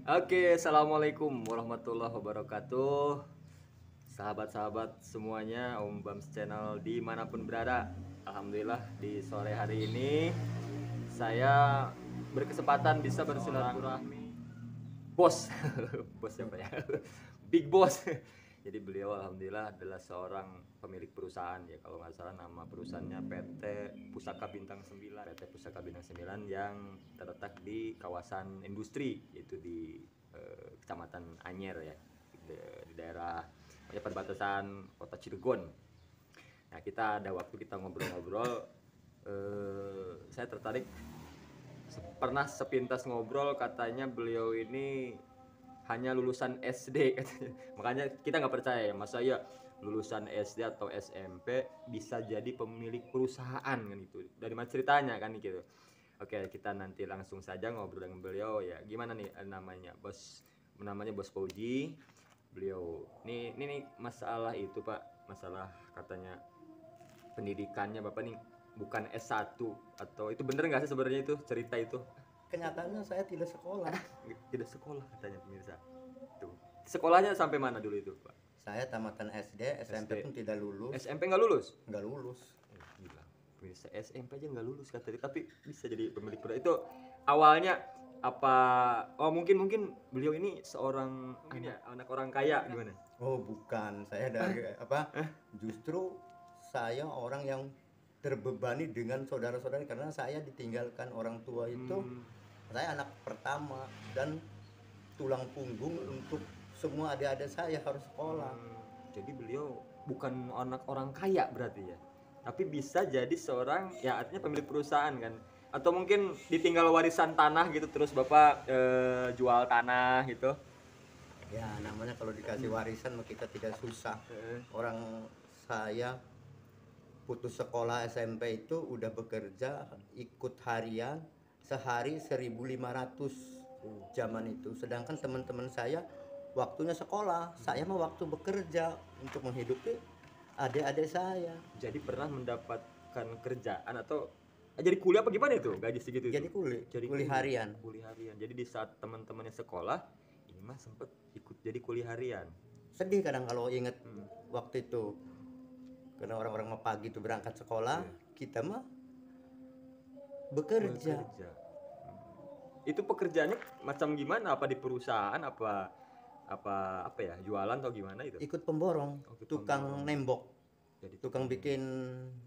Oke, assalamualaikum warahmatullahi wabarakatuh. Sahabat-sahabat semuanya, Om Bams Channel dimanapun berada. Alhamdulillah di sore hari ini saya berkesempatan bisa bersilaturahmi. Bos, bos siapa ya? Big Boss. Jadi beliau alhamdulillah adalah seorang pemilik perusahaan ya, kalau nggak salah nama perusahaannya PT Pusaka Bintang 9. PT Pusaka Bintang 9 yang terletak di kawasan industri, yaitu di Kecamatan Anyer ya, di daerah ya, perbatasan Kota Cilegon. Nah, kita ada waktu kita ngobrol-ngobrol, saya tertarik pernah sepintas ngobrol, katanya beliau ini hanya lulusan SD katanya. Makanya kita nggak percaya ya, masa ya lulusan SD atau SMP bisa jadi pemilik perusahaan kan gitu. Dari mana ceritanya kan gitu. Oke, kita nanti langsung saja ngobrol dengan beliau ya. Gimana nih namanya? Namanya Bos Fauji. Beliau nih masalah itu, Pak. Masalah katanya pendidikannya Bapak nih bukan S1, atau itu bener nggak sih sebenarnya itu cerita itu? Kenyataannya saya tidak sekolah. Tidak sekolah katanya pemirsa. Tuh. Sekolahnya sampai mana dulu itu, Pak? Saya tamatan SD, SMP pun tidak lulus. SMP nggak lulus? Nggak lulus. Gila. Pemirsa SMP aja nggak lulus katanya, tapi bisa jadi pemilik perusahaan. Itu awalnya apa? Oh, mungkin beliau ini seorang anak orang kaya gimana? Oh bukan, saya dari apa? Justru saya orang yang terbebani dengan saudara-saudara karena saya ditinggalkan orang tua itu. Saya anak pertama dan tulang punggung untuk semua adik-adik saya harus sekolah. Jadi beliau bukan anak orang kaya berarti ya, tapi bisa jadi seorang ya artinya pemilik perusahaan kan, atau mungkin ditinggal warisan tanah gitu terus bapak jual tanah gitu. Ya namanya kalau dikasih warisan mah kita tidak susah. Orang saya putus sekolah SMP itu udah bekerja ikut harian sehari 1.500 zaman itu, sedangkan teman-teman saya waktunya sekolah, saya mah waktu bekerja untuk menghidupi adik-adik saya. Jadi pernah mendapatkan kerjaan atau jadi kuliah apa gimana itu gaji segitu itu? Jadi Jadi kuli harian. kuliah harian. Jadi di saat teman-temannya sekolah, ini mah sempet ikut jadi kuliah harian. Sedih kadang kalau inget waktu itu, karena orang-orang mah pagi itu berangkat sekolah, kita mah bekerja. Itu pekerjaannya macam gimana? Apa di perusahaan, apa ya, jualan atau gimana itu? Ikut pemborong, ikut tukang pemborong. nembok, Jadi tukang bikin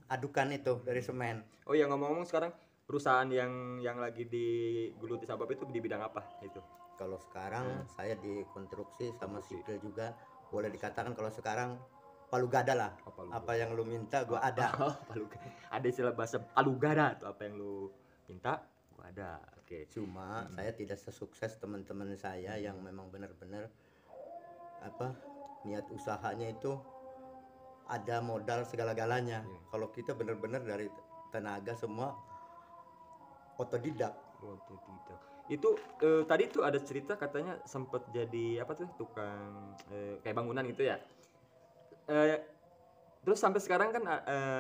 adukan itu dari semen. Oh ya, ngomong-ngomong sekarang perusahaan yang lagi digeluti Sabab itu di bidang apa itu? Kalau sekarang saya di konstruksi sama sipil juga, boleh dikatakan kalau sekarang palu gada lah. Apa yang lu minta gua ada. Ada istilah bahasa palu gada tuh, apa yang lu minta gua ada. Oke. Cuma saya tidak sesukses teman-teman saya yang memang benar-benar apa niat usahanya itu ada modal segala-galanya. Kalau kita benar-benar dari tenaga semua otodidak. Itu tadi tuh ada cerita katanya sempet jadi apa tuh tukang kayak bangunan gitu ya. Terus sampai sekarang kan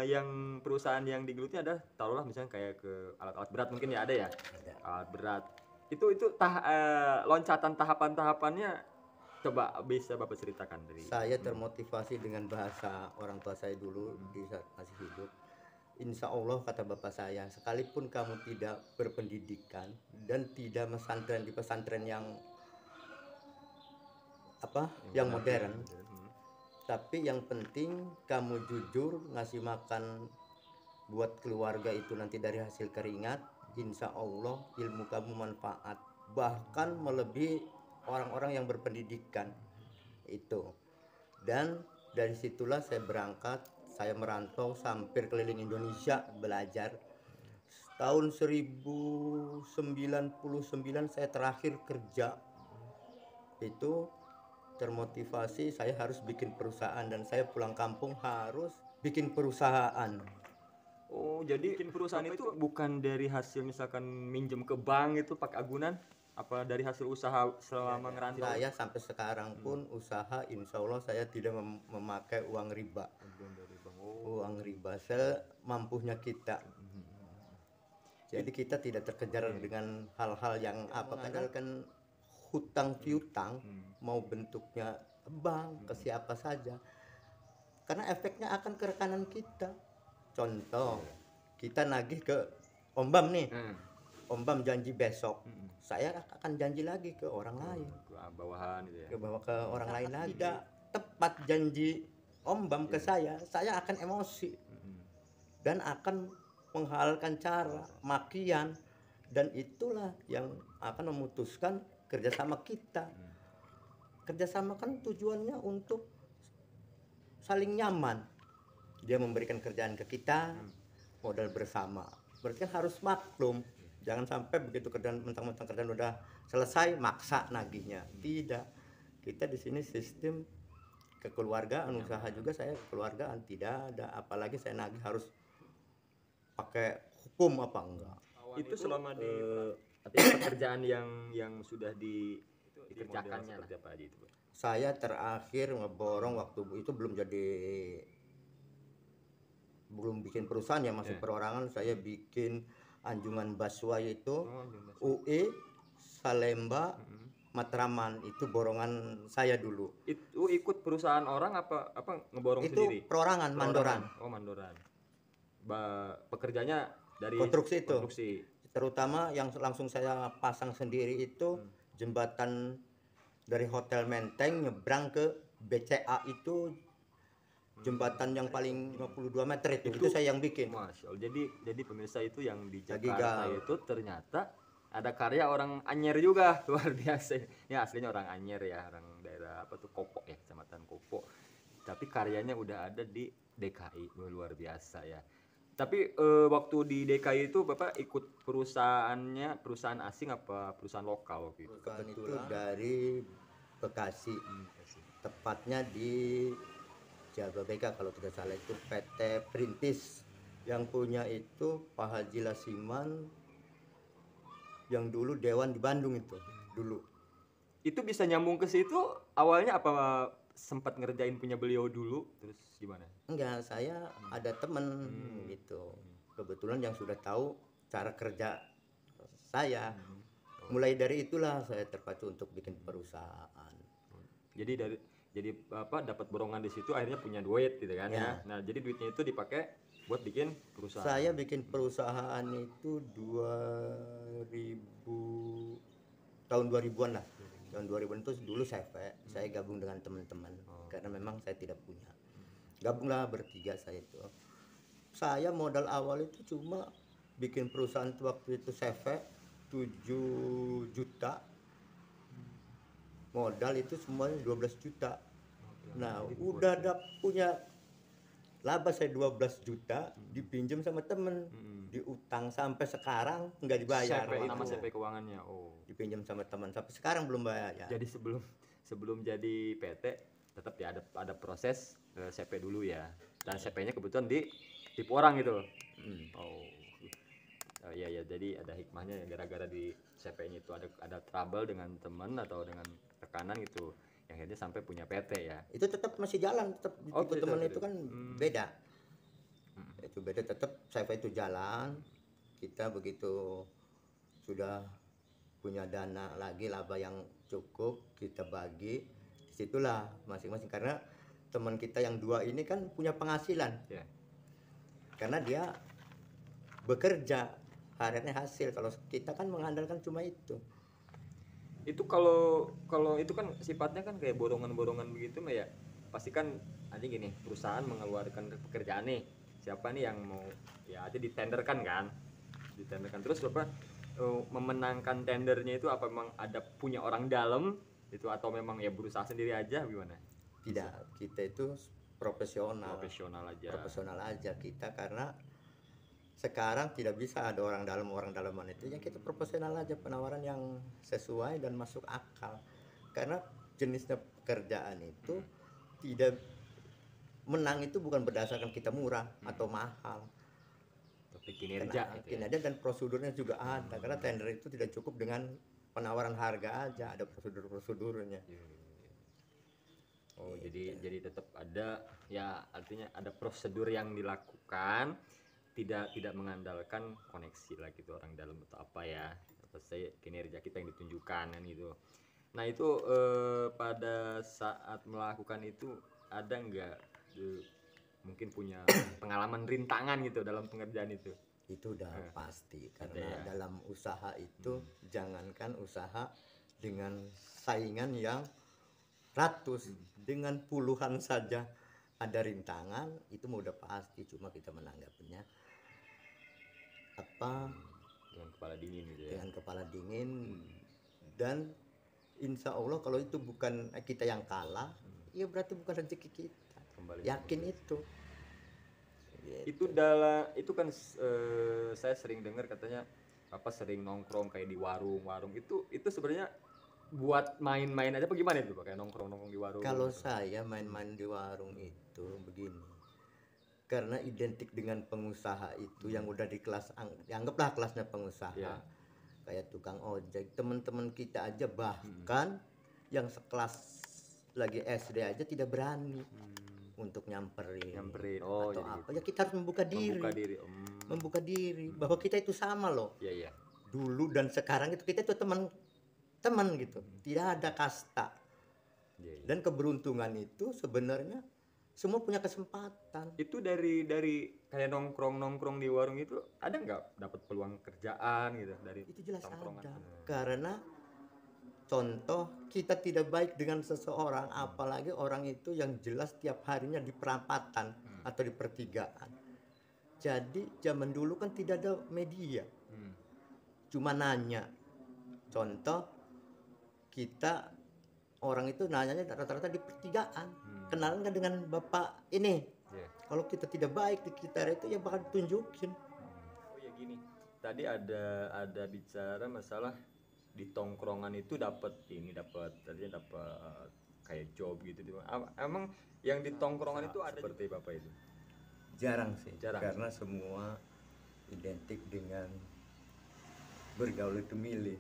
yang perusahaan yang digeluti ada, taruhlah misalnya kayak ke alat-alat berat mungkin ya, ada ya. Ada. Alat berat. Itu loncatan tahapan-tahapannya coba bisa Bapak ceritakan dari. Saya termotivasi dengan bahasa orang tua saya dulu di saat masih hidup. Insya Allah kata bapak saya, sekalipun kamu tidak berpendidikan dan tidak mesantren di pesantren yang apa, yang modern, tapi yang penting kamu jujur ngasih makan buat keluarga itu nanti dari hasil keringat, insya Allah ilmu kamu manfaat, bahkan melebihi orang-orang yang berpendidikan itu. Dan dari situlah saya berangkat, saya merantau hampir keliling Indonesia belajar. Tahun 1999 saya terakhir kerja. Itu termotivasi saya harus bikin perusahaan dan saya pulang kampung harus bikin perusahaan. Oh, jadi bikin perusahaan itu bukan dari hasil misalkan minjem ke bank itu pakai agunan, apa dari hasil usaha selama ngerantau? Saya sampai sekarang pun usaha insya Allah saya tidak memakai uang riba. Uang riba semampunya kita. Jadi kita tidak terkejar dengan hal-hal yang apa, mengandalkan hutang piutang, mau bentuknya bank ke siapa saja, karena efeknya akan ke rekanan kita. Contoh, kita nagih ke Om Bam nih, Om Bam janji besok, saya akan janji lagi ke orang lain, Ke bawahan gitu ya. ke bawah ke orang lain lagi. Tidak tepat janji Om Bam ke saya akan emosi dan akan menghalalkan cara makian, dan itulah yang akan memutuskan kerjasama kita. Kerjasama kan tujuannya untuk saling nyaman. Dia memberikan kerjaan ke kita, modal bersama. Berarti kan harus maklum. Jangan sampai begitu kerjaan mentang-mentang kerjaan udah selesai maksa nagihnya. Tidak. Kita di sini sistem kekeluargaan, usaha juga saya kekeluargaan, tidak ada. Apalagi saya nagih harus pakai hukum apa enggak. Itu selama di artinya pekerjaan yang sudah dikerjakannya lah. Apa aja itu, Pak? Saya terakhir ngeborong waktu itu belum bikin perusahaan ya, masih perorangan. Saya bikin Anjungan Baswa itu UE Salemba Matraman, itu borongan saya dulu. Itu ikut perusahaan orang apa ngeborong Itu sendiri? perorangan, mandoran. Oh, mandoran. Pekerjanya dari Konstruksi itu. konstruksi. Terutama yang langsung saya pasang sendiri itu jembatan dari Hotel Menteng nyebrang ke BCA, itu jembatan yang paling 52 meter itu saya yang bikin. Masya Allah. Jadi pemirsa, itu yang di Lagi Jakarta itu ternyata ada karya orang Anyer juga, luar biasa. Ya aslinya orang Anyer ya, orang daerah apa tuh, Kopo ya, Kecamatan Kopo. Tapi karyanya udah ada di DKI, luar biasa ya. Tapi waktu di DKI itu Bapak ikut perusahaan asing apa perusahaan lokal gitu? Perusahaan itu dari Bekasi, tepatnya di Jababeka kalau tidak salah, itu PT Perintis. Yang punya itu Pak Haji Lasiman, yang dulu Dewan di Bandung itu dulu. Itu bisa nyambung ke situ awalnya apa sempat ngerjain punya beliau dulu terus gimana? Enggak, saya ada temen gitu. Kebetulan yang sudah tahu cara kerja saya. Mulai dari itulah saya terpacu untuk bikin perusahaan. Jadi apa dapat borongan di situ, akhirnya punya duit gitu kan ya. Nah, jadi duitnya itu dipakai buat bikin perusahaan. Saya bikin perusahaan itu tahun 2000-an lah. Tahun 2000-an itu dulu saya gabung dengan teman-teman karena memang saya tidak punya. Gabunglah bertiga saya itu. Saya modal awal itu cuma bikin perusahaan itu waktu itu CV 7 juta. Modal itu semuanya 12 juta. Nah, udah ada punya laba saya 12 juta, dipinjam sama temen, diutang sampai sekarang nggak dibayar. Nama CP keuangannya. Oh. Dipinjam sama teman sampai sekarang belum bayar ya. Jadi sebelum jadi PT tetap ya ada proses CP dulu ya. Dan CP-nya kebetulan ditipu orang gitu. Oh. Iya ya, jadi ada hikmahnya ya, gara-gara di CP-nya itu ada trouble dengan teman atau dengan rekanan gitu. Yang akhirnya sampai punya PT ya. Itu tetap masih jalan, tetap tipe teman itu kan beda. Itu beda, tetap CV itu jalan. Kita begitu sudah punya dana lagi, laba yang cukup, kita bagi. Disitulah masing-masing, karena teman kita yang dua ini kan punya penghasilan. Karena dia bekerja, hariannya hasil. Kalau kita kan mengandalkan cuma itu. Itu kalau itu kan sifatnya kan kayak borongan-borongan begitu mah ya. Pasti kan nanti gini, perusahaan mengeluarkan pekerjaan nih. Siapa nih yang mau ya aja ditenderkan kan? Ditenderkan terus Bapak memenangkan tendernya itu apa memang ada punya orang dalam itu atau memang ya berusaha sendiri aja gimana? Tidak, kita itu profesional aja kita, karena sekarang tidak bisa ada orang dalaman itu ya, kita profesional aja, penawaran yang sesuai dan masuk akal, karena jenisnya pekerjaan itu tidak menang itu bukan berdasarkan kita murah atau mahal, tapi kinerja dan prosedurnya juga ada, karena tender itu tidak cukup dengan penawaran harga aja, ada prosedurnya. Oh, jadi tetap ada ya, artinya ada prosedur yang dilakukan, tidak mengandalkan koneksi lah gitu orang dalam atau apa ya, atau saya kinerja kita yang ditunjukkan kan gitu. Nah itu pada saat melakukan itu ada nggak mungkin punya pengalaman rintangan gitu dalam pengerjaan itu? Itu udah pasti, ada karena ya. dalam usaha itu jangankan usaha dengan saingan yang ratus, dengan puluhan saja ada rintangan, itu mah udah pasti. Cuma kita menanggapinya apa, Dengan kepala dingin gitu ya. dengan kepala dingin. Dan insya Allah kalau itu bukan kita yang kalah, ya berarti bukan rezeki kita. Kembali Yakin itu. itu itu kan saya sering dengar katanya apa sering nongkrong kayak di warung-warung itu sebenarnya buat main-main aja apa gimana itu Pak? Kayak nongkrong-nongkrong di warung Kalau gitu. saya main-main di warung itu begini, karena identik dengan pengusaha itu yang udah di kelas, anggaplah kelasnya pengusaha, Iya. kayak tukang ojek, teman-teman kita aja bahkan yang sekelas lagi SD aja tidak berani untuk nyamperin Oh atau jadi apa. gitu. Ya kita harus membuka diri, membuka diri bahwa kita itu sama loh. Iya iya. Dulu dan sekarang itu kita itu teman-teman gitu, tidak ada kasta. Iya, iya. Dan keberuntungan itu sebenarnya semua punya kesempatan. Itu dari kayak nongkrong di warung itu ada nggak dapat peluang kerjaan gitu dari Itu jelas tongkrongan? ada, karena contoh kita tidak baik dengan seseorang, apalagi orang itu yang jelas tiap harinya di perapatan atau di pertigaan. Jadi zaman dulu kan tidak ada media, cuma nanya. Contoh kita orang itu nanyanya rata-rata di pertigaan, kenalan kan dengan bapak ini. Iya. Kalau kita tidak baik di sekitar itu ya bakal ditunjukin. Oh ya gini, tadi ada bicara masalah di tongkrongan itu dapat tadinya dapat kayak job gitu. Emang yang di tongkrongan itu ada seperti Bapak itu? Jarang sih, Jarang. karena semua identik dengan bergaul itu milih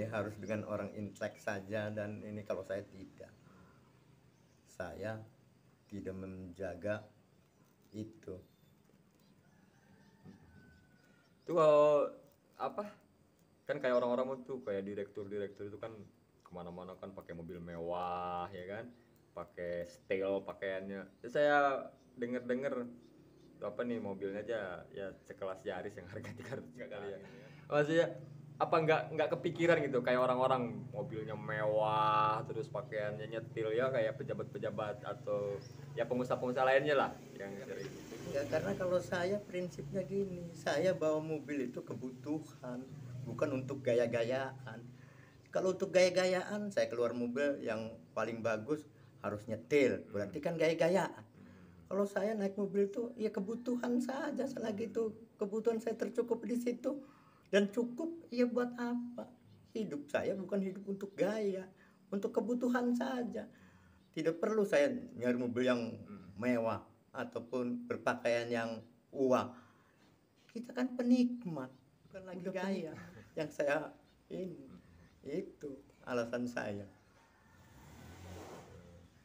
harus dengan orang intelek saja. Dan ini kalau saya tidak menjaga itu. Itu kalau apa kan kayak orang-orang tuh kayak direktur itu kan kemana-mana kan pakai mobil mewah ya kan, pakai style pakaiannya. Terus saya denger apa nih mobilnya aja ya sekelas Yaris yang harga 300 kali ya. Maksudnya apa nggak kepikiran gitu kayak orang-orang mobilnya mewah terus pakaiannya nyetil ya kayak pejabat-pejabat atau ya pengusaha-pengusaha lainnya lah yang dari Ya karena kalau saya prinsipnya gini, saya bawa mobil itu kebutuhan, bukan untuk gaya-gayaan. Kalau untuk gaya-gayaan saya keluar mobil yang paling bagus harus nyetil, berarti kan gaya-gayaan. Kalau saya naik mobil itu ya kebutuhan saja, selagi itu kebutuhan saya tercukup di situ dan cukup, ya buat apa? Hidup saya bukan hidup untuk gaya, untuk kebutuhan saja. Tidak perlu saya nyari mobil yang mewah ataupun berpakaian yang uang. Kita kan penikmat, bukan lagi gaya. Yang saya ini, itu alasan saya.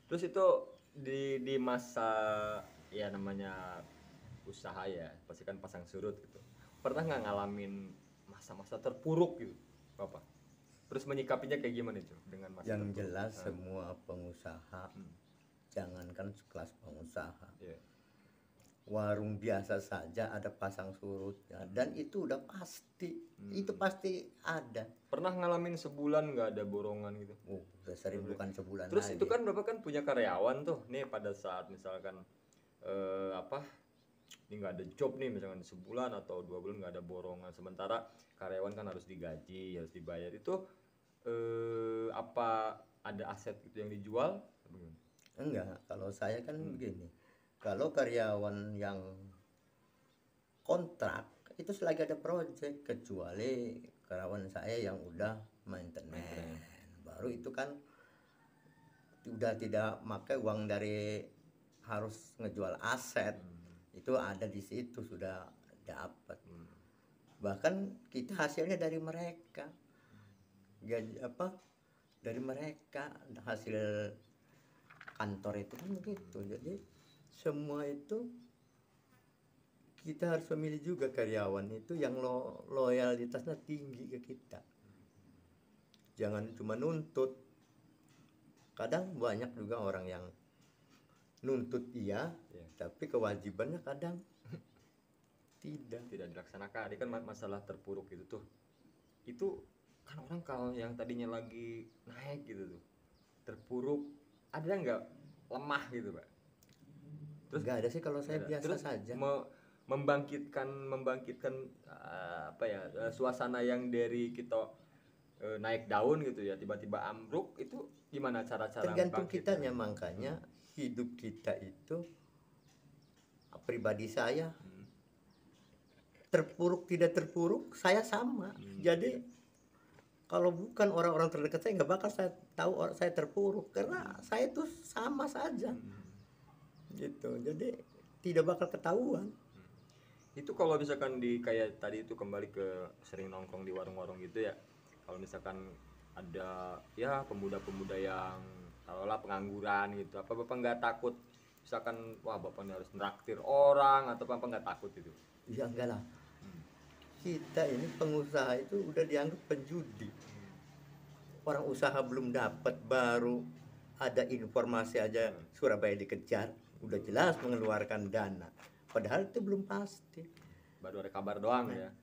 terus itu di masa ya namanya usaha ya pasti kan pasang surut gitu, pernah nggak ngalamin masa-masa terpuruk gitu Bapak, terus menyikapinya kayak gimana itu dengan masa Yang terpuruk? jelas semua pengusaha, jangankan kelas pengusaha, Iya. warung biasa saja ada pasang surutnya, dan itu udah pasti, itu pasti ada. Pernah ngalamin sebulan nggak ada borongan gitu? Udah sering, bukan sebulan Terus lagi. itu kan Bapak kan punya karyawan tuh nih pada saat misalkan apa ini nggak ada job nih misalkan sebulan atau 2 bulan nggak ada borongan, sementara karyawan kan harus digaji harus dibayar itu apa ada aset itu yang dijual? Enggak, kalau saya kan begini, kalau karyawan yang kontrak itu selagi ada project, kecuali karyawan saya yang udah maintenance, baru itu kan udah tidak pakai uang dari harus ngejual aset, itu ada di situ sudah dapat. Bahkan kita hasilnya dari mereka, gaji apa dari mereka, hasil kantor itu kan begitu. Jadi semua itu kita harus memilih juga karyawan itu yang loyalitasnya tinggi ke kita. Jangan cuma nuntut. Kadang banyak juga orang yang nuntut iya, Iya. tapi kewajibannya kadang tidak. Tidak dilaksanakan. Ini kan masalah terpuruk gitu tuh. Itu kan orang kalau yang tadinya lagi naik gitu tuh, terpuruk, ada nggak lemah gitu Pak? Terus Nggak ada sih kalau saya ada. biasa Terus saja. membangkitkan apa ya, suasana yang dari kita naik daun gitu ya, tiba-tiba ambruk, itu gimana cara-cara Tergantung membangkitkan? kitanya, makanya hidup kita itu, pribadi saya terpuruk tidak terpuruk saya sama. Jadi kalau bukan orang-orang terdekat saya, nggak bakal saya tahu saya terpuruk, karena saya tuh sama saja gitu. Jadi tidak bakal ketahuan. Itu kalau misalkan di kayak tadi itu kembali ke sering nongkrong di warung-warung gitu ya, kalau misalkan ada ya pemuda-pemuda yang taruhlah pengangguran gitu, apa bapak nggak takut misalkan wah bapak ini harus nraktir orang, atau bapak nggak takut itu? Ya enggak lah, kita ini pengusaha itu udah dianggap penjudi. Orang usaha belum dapat, baru ada informasi aja Surabaya dikejar, udah jelas mengeluarkan dana, padahal itu belum pasti. Baru ada kabar doang ya.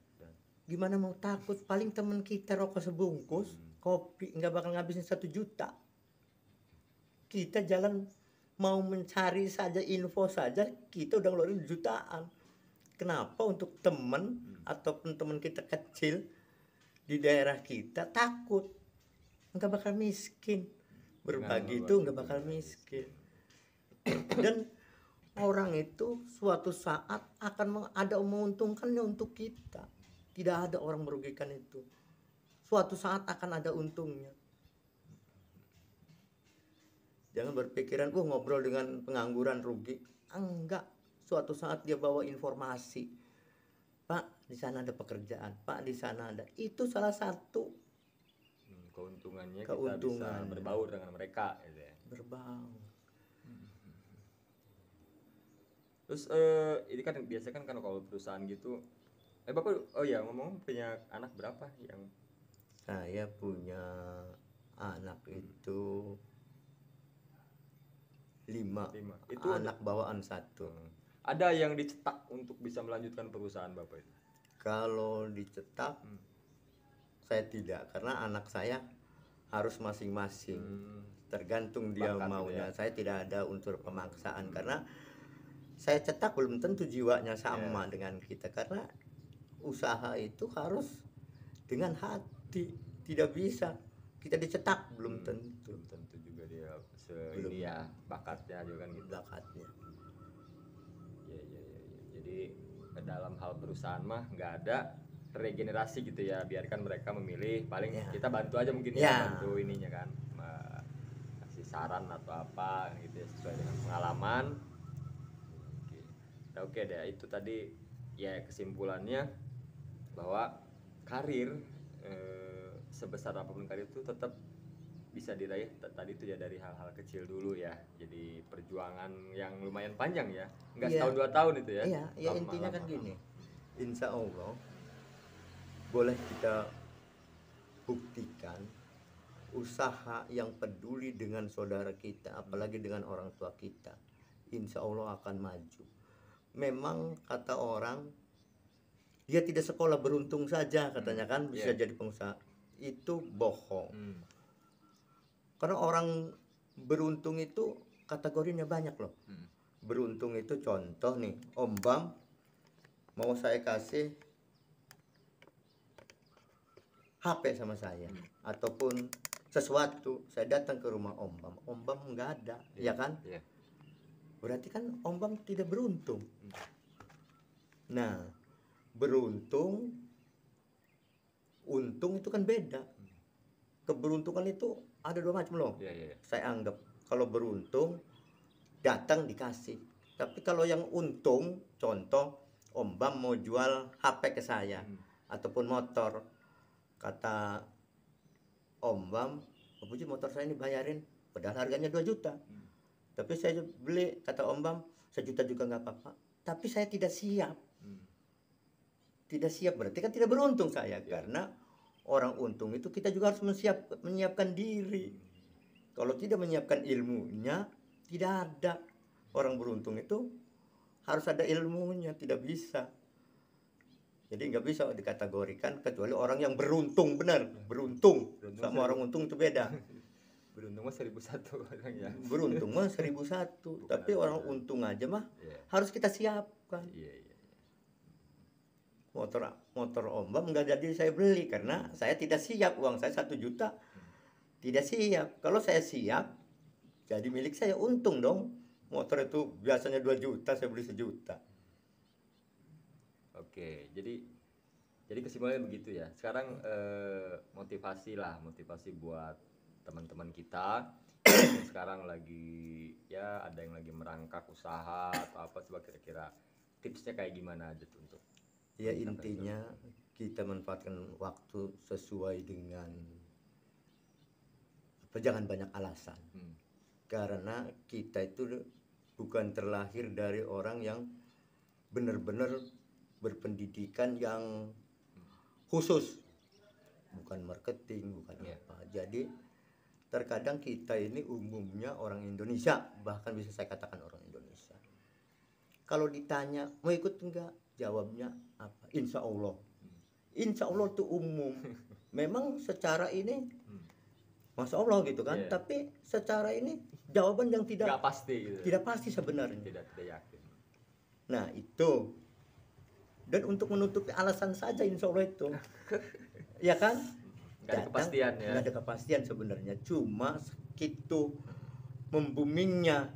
Gimana mau takut? Paling temen kita rokok sebungkus kopi nggak bakal ngabisin 1 juta. Kita jalan mau mencari saja info saja kita udah ngeluarin jutaan. Kenapa untuk temen ataupun teman kita kecil di daerah kita takut? Nggak bakal miskin. Berbagi itu nggak bakal miskin. Dan orang itu suatu saat akan ada menguntungkannya untuk kita. Tidak ada orang merugikan itu. Suatu saat akan ada untungnya. Jangan berpikiran, ngobrol dengan pengangguran rugi. Enggak. Suatu saat dia bawa informasi. Pak, di sana ada pekerjaan. Pak, di sana ada. Itu salah satu Keuntungannya kita bisa berbaur dengan mereka gitu ya. Berbaur. Terus ini kan biasa kan kalau perusahaan gitu, bapak oh ya ngomong punya anak berapa yang? Saya punya anak itu 5. Itu anak bawaan 1. Ada yang dicetak untuk bisa melanjutkan perusahaan bapak itu? Kalau dicetak saya tidak, karena anak saya harus masing-masing. Tergantung dia Bakat maunya. gitu ya. Saya tidak ada unsur pemaksaan, karena saya cetak belum tentu jiwanya sama dengan kita, karena usaha itu harus dengan hati, tidak bisa kita dicetak, belum tentu. Belum tentu juga dia ini ya bakatnya juga kan gitu. Bakatnya. Ya. Jadi dalam hal perusahaan mah nggak ada regenerasi gitu ya, biarkan mereka memilih, paling kita bantu aja mungkin ya, bantu ininya kan, kasih saran atau apa gitu ya, sesuai dengan pengalaman. Oke deh, itu tadi ya kesimpulannya bahwa karir sebesar apapun karir itu tetap bisa diraih tadi itu ya dari hal-hal kecil dulu ya. Jadi perjuangan yang lumayan panjang ya, nggak setahun 2 tahun itu ya. Iya, intinya kan gini. Insya Allah boleh kita buktikan usaha yang peduli dengan saudara kita, apalagi dengan orang tua kita, insya Allah akan maju. Memang kata orang, dia tidak sekolah beruntung saja katanya kan bisa jadi pengusaha. Itu bohong. Karena orang beruntung itu kategorinya banyak loh. Beruntung itu contoh nih, Om Bam mau saya kasih HP sama saya, ataupun sesuatu, saya datang ke rumah Om Bam nggak ada, ya kan? Berarti kan Om Bam tidak beruntung. Nah, beruntung, untung itu kan beda. Keberuntungan itu ada 2 macam loh. Saya anggap kalau beruntung datang dikasih. Tapi kalau yang untung, contoh Om Bam mau jual HP ke saya ataupun motor, kata Om Bam, "Pak Puji, motor saya ini bayarin, padahal harganya 2 juta. Tapi saya beli," kata Om Bam, "1 juta juga nggak apa-apa." Tapi saya tidak siap. Tidak siap berarti kan tidak beruntung saya, karena orang untung itu kita juga harus menyiapkan diri. Kalau tidak menyiapkan ilmunya, tidak ada. Orang beruntung itu harus ada ilmunya, tidak bisa. Jadi nggak bisa dikategorikan kecuali orang yang beruntung, benar. Beruntung. Sama orang untung itu beda. Beruntung mah 1001 orang ya. Beruntung mah 1001. Tapi orang untung aja mah harus kita siapkan. Iya. Motor Om Bam nggak jadi saya beli karena saya tidak siap, uang saya 1 juta tidak siap. Kalau saya siap jadi milik saya, untung dong. Motor itu biasanya 2 juta, saya beli 1 juta. Oke, jadi kesimpulannya begitu ya. Sekarang motivasi buat teman-teman kita yang sekarang lagi ya ada yang lagi merangkak usaha atau apa, coba kira-kira tipsnya kayak gimana aja tuh untuk Ya intinya kita manfaatkan waktu sesuai dengan apa, jangan banyak alasan. Karena kita itu bukan terlahir dari orang yang benar-benar berpendidikan yang khusus, bukan marketing, bukan apa. Jadi terkadang kita ini umumnya orang Indonesia, bahkan bisa saya katakan orang Indonesia. Kalau ditanya mau ikut enggak, jawabnya apa? Insya Allah. Insya Allah itu umum. Memang secara ini Masya Allah gitu kan, tapi secara ini jawaban yang tidak pasti gitu. Tidak pasti sebenarnya. Tidak yakin. Nah itu. Dan untuk menutupi alasan saja insya Allah itu. Ya kan? Gak ada kepastian ya. Gak ada kepastian sebenarnya. Cuma segitu membumingnya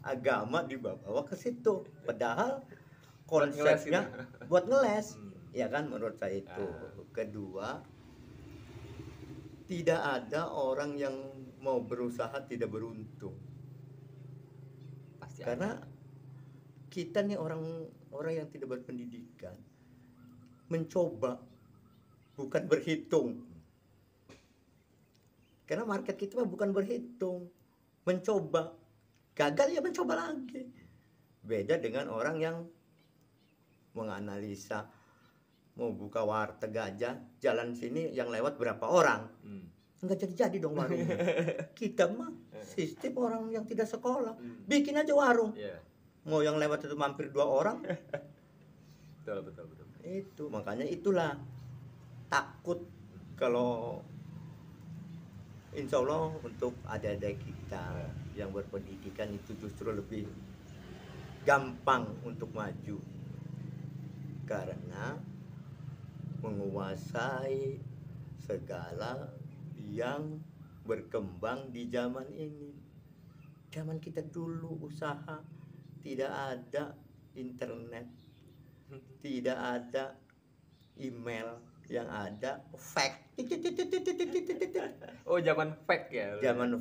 agama dibawa ke situ. Padahal konsepnya buat ngeles. Ya kan, menurut saya itu. Kedua, tidak ada orang yang mau berusaha tidak beruntung. Pasti karena kita nih orang yang tidak berpendidikan, mencoba bukan berhitung. Karena market kita mah bukan berhitung, mencoba. Gagal ya mencoba lagi. Beda dengan orang yang menganalisa, mau buka warteg aja, jalan sini yang lewat berapa orang. Enggak jadi dong warungnya. Kita mah sistem orang yang tidak sekolah, bikin aja warung. Mau yang lewat itu mampir 2 orang. Betul. Itu makanya itulah takut kalau insya Allah untuk adik-adik kita yang berpendidikan itu justru lebih gampang untuk maju karena menguasai segala yang berkembang di zaman ini. Zaman kita dulu usaha tidak ada internet, tidak ada email, yang ada fax. Oh, zaman fax ya. Zaman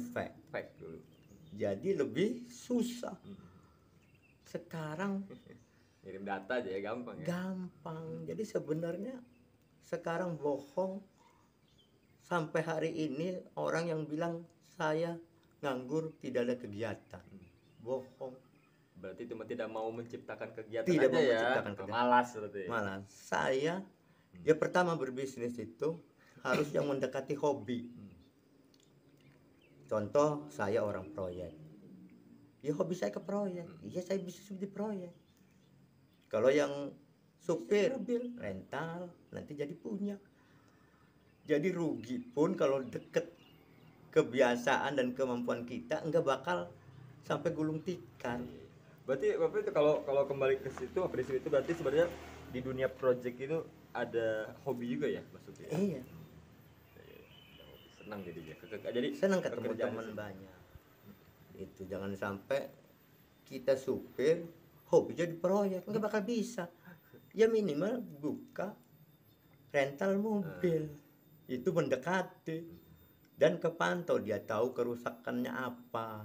fax dulu. Jadi lebih susah. Sekarang ngirim data aja ya gampang ya. Gampang. Jadi sebenarnya sekarang bohong. Sampai hari ini orang yang bilang saya nganggur tidak ada kegiatan. Bohong. Berarti cuma tidak mau menciptakan kegiatan tidak aja mau ya. Menciptakan kegiatan. Malas berarti. Malas. Saya ya pertama berbisnis itu harus yang mendekati hobi. Contoh saya orang proyek. Ya hobi saya ke proyek. Iya saya bisa di proyek. Kalau yang supir mobil rental nanti jadi punya. Jadi rugi pun kalau deket kebiasaan dan kemampuan kita enggak bakal sampai gulung tikar. Berarti Bapak itu kalau kembali ke situ, apresiasi itu berarti sebenarnya di dunia project itu ada hobi juga ya maksudnya? Iya. Senang jadinya. Jadi senang ketemu teman banyak. Itu jangan sampai kita supir hobi jadi proyek, enggak bakal bisa. Ya minimal buka rental mobil. Itu mendekati dan kepantau, dia tahu kerusakannya apa.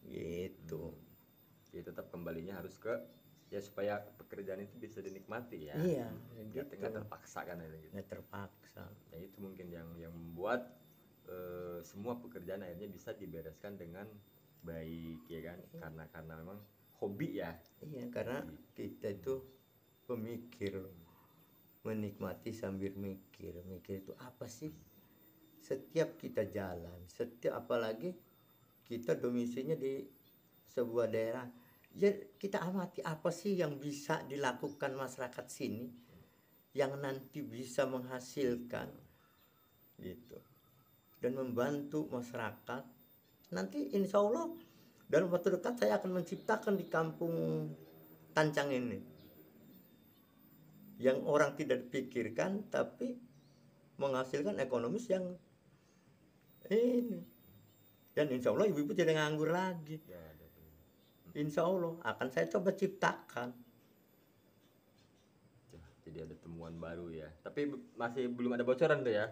Gitu. Jadi tetap kembalinya harus ke ya supaya pekerjaan itu bisa dinikmati ya. Iya, nggak terpaksa kan gitu. Nggak terpaksa. Nah itu mungkin yang membuat semua pekerjaan akhirnya bisa dibereskan dengan baik ya kan. Karena memang hobi ya. Iya, karena kita itu pemikir. menikmati sambil mikir. Mikir itu apa sih? Setiap kita jalan, setiap apalagi kita domisilinya di sebuah daerah, ya kita amati apa sih yang bisa dilakukan masyarakat sini yang nanti bisa menghasilkan gitu dan membantu masyarakat. Nanti insya Allah dalam waktu dekat saya akan menciptakan di kampung Tancang ini yang orang tidak pikirkan tapi menghasilkan ekonomis yang ini. Dan insya Allah ibu-ibu tidak nganggur lagi. Insya Allah akan saya coba ciptakan. Jadi ada temuan baru ya. Tapi masih belum ada bocoran tuh ya.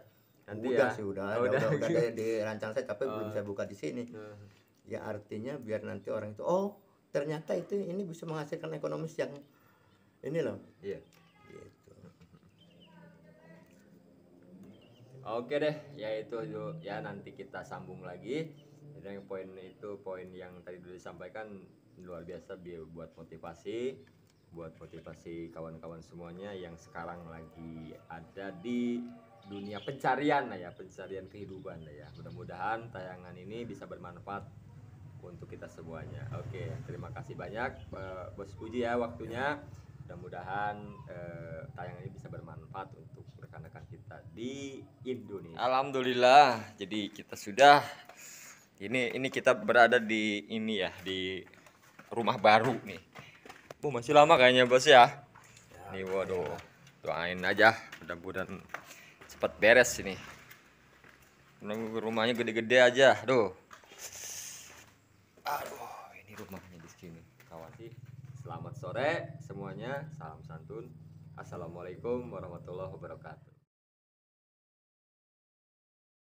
Nanti Udah ya. sih udah Oh, udah ada di rancang saya tapi belum saya buka di sini. Ya artinya biar nanti orang itu oh ternyata itu ini bisa menghasilkan ekonomis yang ini loh. Iya. Gitu. Oke deh, ya itu ya nanti kita sambung lagi. Jadi yang poin itu poin yang tadi sudah disampaikan luar biasa buat motivasi kawan-kawan semuanya yang sekarang lagi ada di dunia pencarian pencarian kehidupan ya. Mudah-mudahan tayangan ini bisa bermanfaat untuk kita semuanya. Oke, terima kasih banyak Bos Puji ya waktunya. Mudah-mudahan tayangan ini bisa bermanfaat untuk rekan-rekan kita di Indonesia. Alhamdulillah. Jadi kita sudah ini kita berada di ini ya di rumah baru nih. Masih lama kayaknya Bos ya. Nih waduh. Doain aja mudah-mudahan cepat beres ini. Rumahnya gede-gede aja. Aduh, ini rumahnya di sini. Kawan sih. Selamat sore semuanya. Salam santun. Assalamualaikum warahmatullahi wabarakatuh.